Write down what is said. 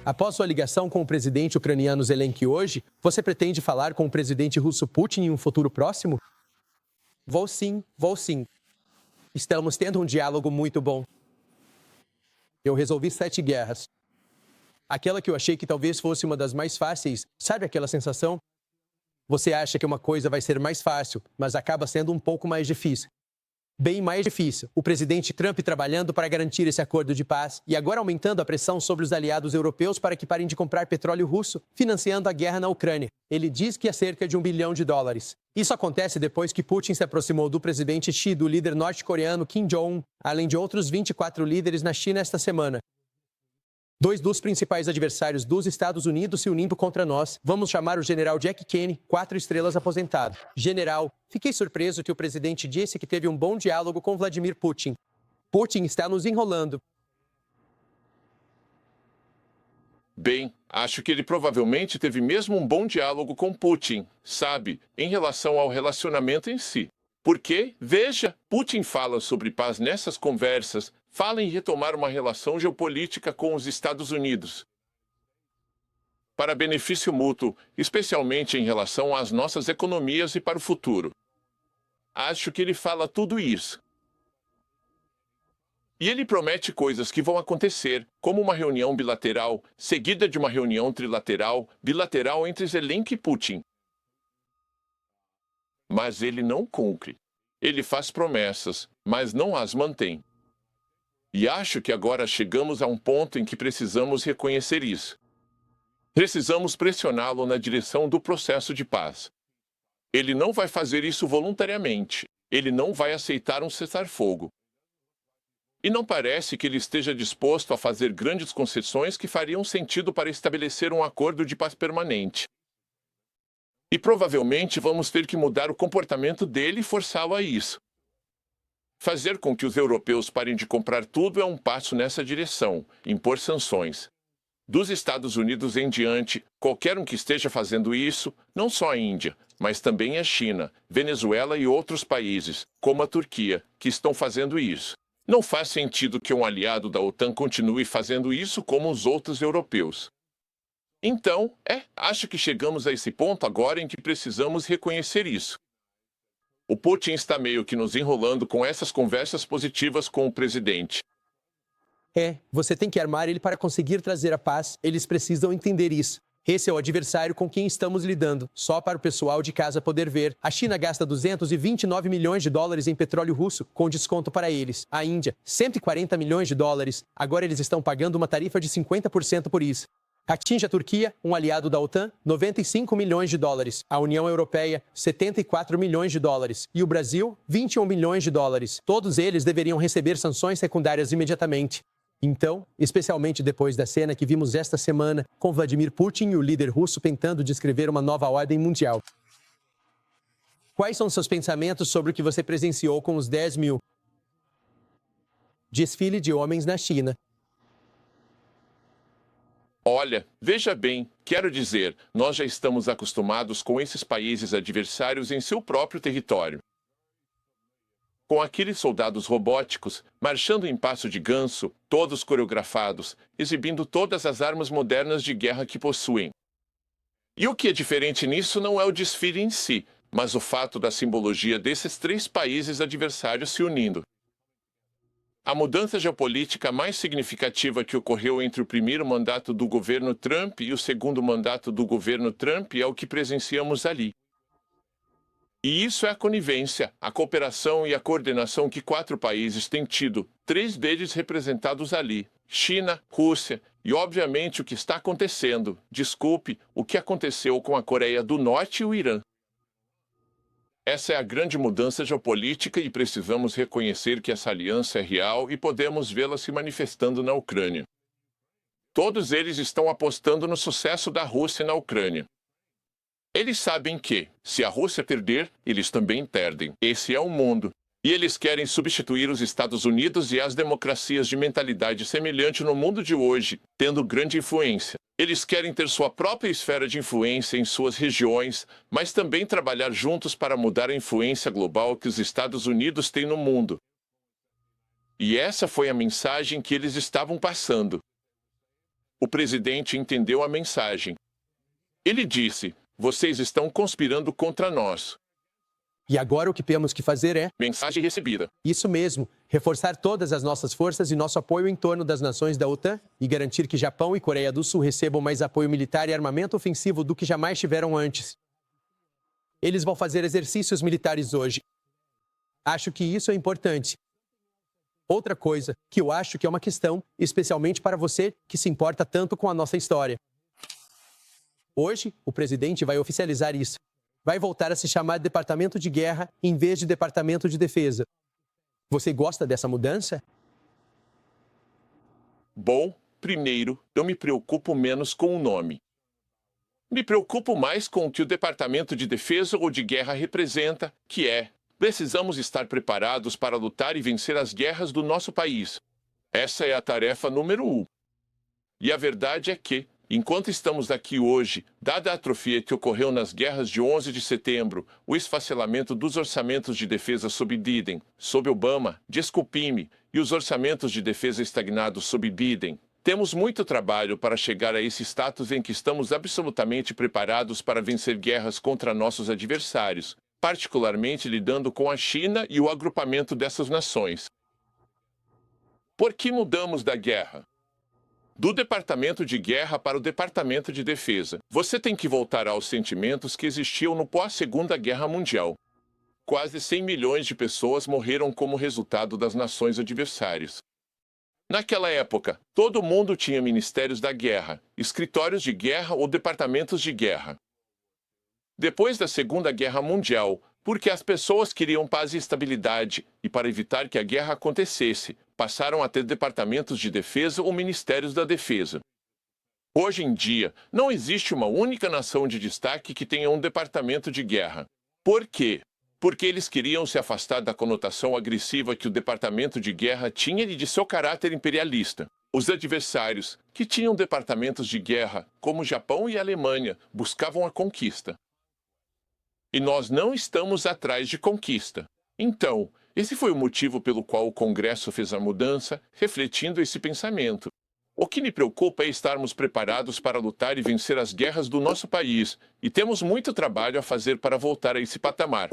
Após sua ligação com o presidente ucraniano Zelensky hoje, você pretende falar com o presidente russo Putin em um futuro próximo? Vou sim. Estamos tendo um diálogo muito bom. Eu resolvi 7 guerras. Aquela que eu achei que talvez fosse uma das mais fáceis, sabe aquela sensação? Você acha que uma coisa vai ser mais fácil, mas acaba sendo um pouco mais difícil. Bem mais difícil. O presidente Trump trabalhando para garantir esse acordo de paz e agora aumentando a pressão sobre os aliados europeus para que parem de comprar petróleo russo, financiando a guerra na Ucrânia. Ele diz que é cerca de $1 bilhão. Isso acontece depois que Putin se aproximou do presidente Xi e do líder norte-coreano Kim Jong-un, além de outros 24 líderes na China esta semana. 2 dos principais adversários dos Estados Unidos se unindo contra nós. Vamos chamar o general Jack Kenney, 4 estrelas aposentado. General, fiquei surpreso que o presidente disse que teve um bom diálogo com Vladimir Putin. Putin está nos enrolando. Bem, acho que ele provavelmente teve mesmo um bom diálogo com Putin, sabe, em relação ao relacionamento em si. Porque, veja, Putin fala sobre paz nessas conversas, fala em retomar uma relação geopolítica com os Estados Unidos, para benefício mútuo, especialmente em relação às nossas economias e para o futuro. Acho que ele fala tudo isso. E ele promete coisas que vão acontecer, como uma reunião bilateral, seguida de uma reunião trilateral, bilateral entre Zelensky e Putin. Mas ele não cumpre. Ele faz promessas, mas não as mantém. E acho que agora chegamos a um ponto em que precisamos reconhecer isso. Precisamos pressioná-lo na direção do processo de paz. Ele não vai fazer isso voluntariamente. Ele não vai aceitar um cessar-fogo. E não parece que ele esteja disposto a fazer grandes concessões que fariam sentido para estabelecer um acordo de paz permanente. E provavelmente vamos ter que mudar o comportamento dele e forçá-lo a isso. Fazer com que os europeus parem de comprar tudo é um passo nessa direção, impor sanções. Dos Estados Unidos em diante, qualquer um que esteja fazendo isso, não só a Índia, mas também a China, Venezuela e outros países, como a Turquia, que estão fazendo isso. Não faz sentido que um aliado da OTAN continue fazendo isso como os outros europeus. Então, acho que chegamos a esse ponto agora em que precisamos reconhecer isso. O Putin está meio que nos enrolando com essas conversas positivas com o presidente. Você tem que armar ele para conseguir trazer a paz. Eles precisam entender isso. Esse é o adversário com quem estamos lidando. Só para o pessoal de casa poder ver, a China gasta $229 milhões em petróleo russo, com desconto para eles. A Índia, $140 milhões. Agora eles estão pagando uma tarifa de 50% por isso. Atinge a Turquia, um aliado da OTAN, $95 milhões. A União Europeia, $74 milhões. E o Brasil, $21 milhões. Todos eles deveriam receber sanções secundárias imediatamente. Então, especialmente depois da cena que vimos esta semana, com Vladimir Putin e o líder russo tentando descrever uma nova ordem mundial. Quais são seus pensamentos sobre o que você presenciou com os 10 mil desfile de homens na China? Olha, veja bem, quero dizer, nós já estamos acostumados com esses países adversários em seu próprio território. Com aqueles soldados robóticos, marchando em passo de ganso, todos coreografados, exibindo todas as armas modernas de guerra que possuem. E o que é diferente nisso não é o desfile em si, mas o fato da simbologia desses 3 países adversários se unindo. A mudança geopolítica mais significativa que ocorreu entre o primeiro mandato do governo Trump e o segundo mandato do governo Trump é o que presenciamos ali. E isso é a conivência, a cooperação e a coordenação que 4 países têm tido, 3 deles representados ali: China, Rússia e, obviamente, o que está acontecendo, o que aconteceu com a Coreia do Norte e o Irã. Essa é a grande mudança geopolítica e precisamos reconhecer que essa aliança é real e podemos vê-la se manifestando na Ucrânia. Todos eles estão apostando no sucesso da Rússia na Ucrânia. Eles sabem que, se a Rússia perder, eles também perdem. Esse é o mundo. E eles querem substituir os Estados Unidos e as democracias de mentalidade semelhante no mundo de hoje, tendo grande influência. Eles querem ter sua própria esfera de influência em suas regiões, mas também trabalhar juntos para mudar a influência global que os Estados Unidos têm no mundo. E essa foi a mensagem que eles estavam passando. O presidente entendeu a mensagem. Ele disse: vocês estão conspirando contra nós. E agora o que temos que fazer é, Mensagem recebida. isso mesmo, reforçar todas as nossas forças e nosso apoio em torno das nações da OTAN e garantir que Japão e Coreia do Sul recebam mais apoio militar e armamento ofensivo do que jamais tiveram antes. Eles vão fazer exercícios militares hoje. Acho que isso é importante. Outra coisa que eu acho que é uma questão, especialmente para você que se importa tanto com a nossa história. Hoje, o presidente vai oficializar isso. Vai voltar a se chamar Departamento de Guerra em vez de Departamento de Defesa. Você gosta dessa mudança? Bom, primeiro, eu me preocupo menos com o nome. Me preocupo mais com o que o Departamento de Defesa ou de Guerra representa, que é: precisamos estar preparados para lutar e vencer as guerras do nosso país. Essa é a tarefa número 1. E a verdade é que, enquanto estamos aqui hoje, dada a atrofia que ocorreu nas guerras de 11 de setembro, o esfacelamento dos orçamentos de defesa sob Biden, sob Obama, desculpe-me, e os orçamentos de defesa estagnados sob Biden, temos muito trabalho para chegar a esse status em que estamos absolutamente preparados para vencer guerras contra nossos adversários, particularmente lidando com a China e o agrupamento dessas nações. Por que mudamos da guerra? Do Departamento de Guerra para o Departamento de Defesa. Você tem que voltar aos sentimentos que existiam no pós-Segunda Guerra Mundial. Quase 100 milhões de pessoas morreram como resultado das nações adversárias. Naquela época, todo mundo tinha ministérios da guerra, escritórios de guerra ou departamentos de guerra. Depois da Segunda Guerra Mundial, porque as pessoas queriam paz e estabilidade, e para evitar que a guerra acontecesse, passaram a ter departamentos de defesa ou ministérios da defesa. Hoje em dia, não existe uma única nação de destaque que tenha um departamento de guerra. Por quê? Porque eles queriam se afastar da conotação agressiva que o departamento de guerra tinha e de seu caráter imperialista. Os adversários, que tinham departamentos de guerra, como Japão e Alemanha, buscavam a conquista. E nós não estamos atrás de conquista. Então, esse foi o motivo pelo qual o Congresso fez a mudança, refletindo esse pensamento. O que me preocupa é estarmos preparados para lutar e vencer as guerras do nosso país, e temos muito trabalho a fazer para voltar a esse patamar.